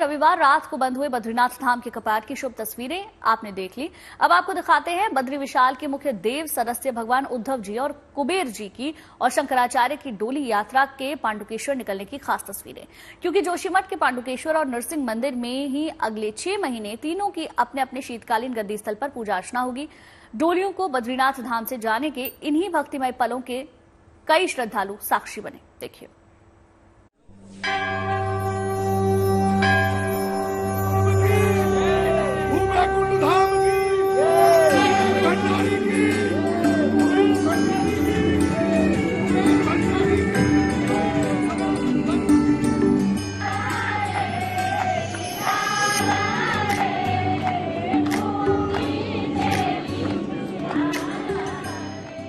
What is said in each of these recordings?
रविवार रात को बंद हुए बद्रीनाथ धाम के कपाट की शुभ तस्वीरें आपने देख ली। अब आपको दिखाते हैं बद्री विशाल के मुख्य देव सदस्य भगवान उद्धव जी और कुबेर जी की और शंकराचार्य की डोली यात्रा के पांडुकेश्वर निकलने की खास तस्वीरें। क्योंकि जोशीमठ के पांडुकेश्वर और नरसिंह मंदिर में ही अगले 6 महीने तीनों की अपने अपने शीतकालीन गद्दी स्थल पर पूजा अर्चना होगी। डोलियों को बद्रीनाथ धाम से जाने के इन्हीं भक्तिमय पलों के कई श्रद्धालु साक्षी बने। देखिए।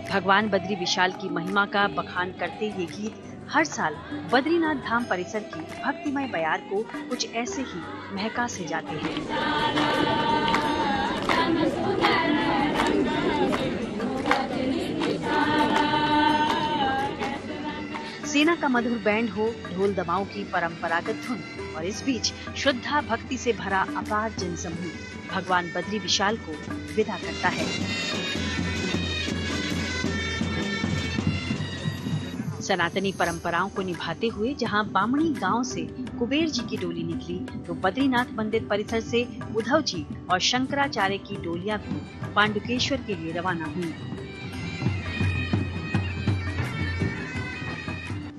भगवान बद्री विशाल की महिमा का बखान करते ये गीत हर साल बद्रीनाथ धाम परिसर की भक्तिमय बयार को कुछ ऐसे ही महका से जाते हैं। सेना का मधुर बैंड हो, ढोल दमाओं की परंपरागत धुन और इस बीच श्रद्धा भक्ति से भरा अपार जनसमूह भगवान बद्री विशाल को विदा करता है। सनातनी परंपराओं को निभाते हुए जहां बामणी गांव से कुबेर जी की डोली निकली, तो बद्रीनाथ मंदिर परिसर से उद्धव जी और शंकराचार्य की डोलियां भी पांडुकेश्वर के लिए रवाना हुई।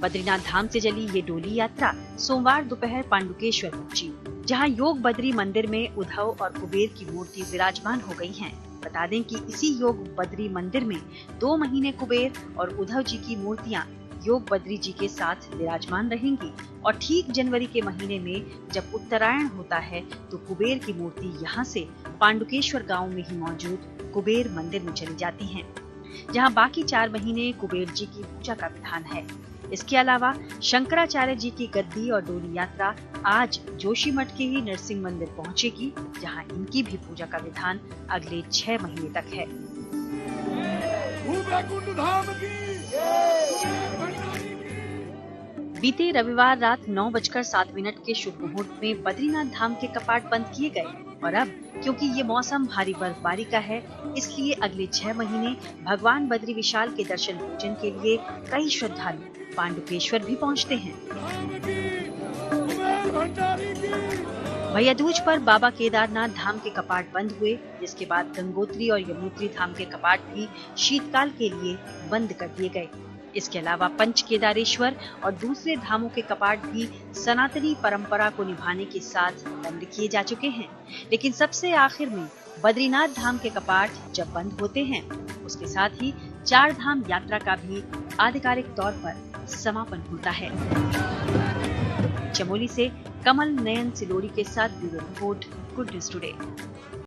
बद्रीनाथ धाम से चली ये डोली यात्रा सोमवार दोपहर पांडुकेश्वर पहुंची, जहां योग बद्री मंदिर में उद्धव और कुबेर की मूर्ति विराजमान हो गई हैं। बता दें कि इसी योग बद्री मंदिर में 2 महीने कुबेर और उद्धव जी की मूर्तियां योग बद्री जी के साथ विराजमान रहेंगी और ठीक जनवरी के महीने में जब उत्तरायण होता है तो कुबेर की मूर्ति यहाँ से पांडुकेश्वर गांव में ही मौजूद कुबेर मंदिर में चली जाती हैं, जहां बाकी 4 महीने कुबेर जी की पूजा का विधान है। इसके अलावा शंकराचार्य जी की गद्दी और डोली यात्रा आज जोशीमठ के ही नरसिंह मंदिर पहुंचेगी, जहां इनकी भी पूजा का विधान अगले 6 महीने तक है। बीते रविवार रात 9:07 के शुभ मुहूर्त में बद्रीनाथ धाम के कपाट बंद किए गए और अब क्योंकि ये मौसम भारी बर्फबारी का है, इसलिए अगले 6 महीने भगवान बद्री विशाल के दर्शन पूजन के लिए कई श्रद्धालु पांडुकेश्वर भी पहुंचते हैं। भैया-दूज पर बाबा केदारनाथ धाम के कपाट बंद हुए, जिसके बाद गंगोत्री और यमुनोत्री धाम के कपाट भी शीतकाल के लिए बंद कर दिए गए। इसके अलावा पंच केदारेश्वर और दूसरे धामों के कपाट भी सनातनी परंपरा को निभाने के साथ बंद किए जा चुके हैं। लेकिन सबसे आखिर में बद्रीनाथ धाम के कपाट जब बंद होते हैं, उसके साथ ही 4 धाम यात्रा का भी आधिकारिक तौर पर समापन होता है। चमोली से कमल नयन सिलोरी के साथ bureau report, good news today.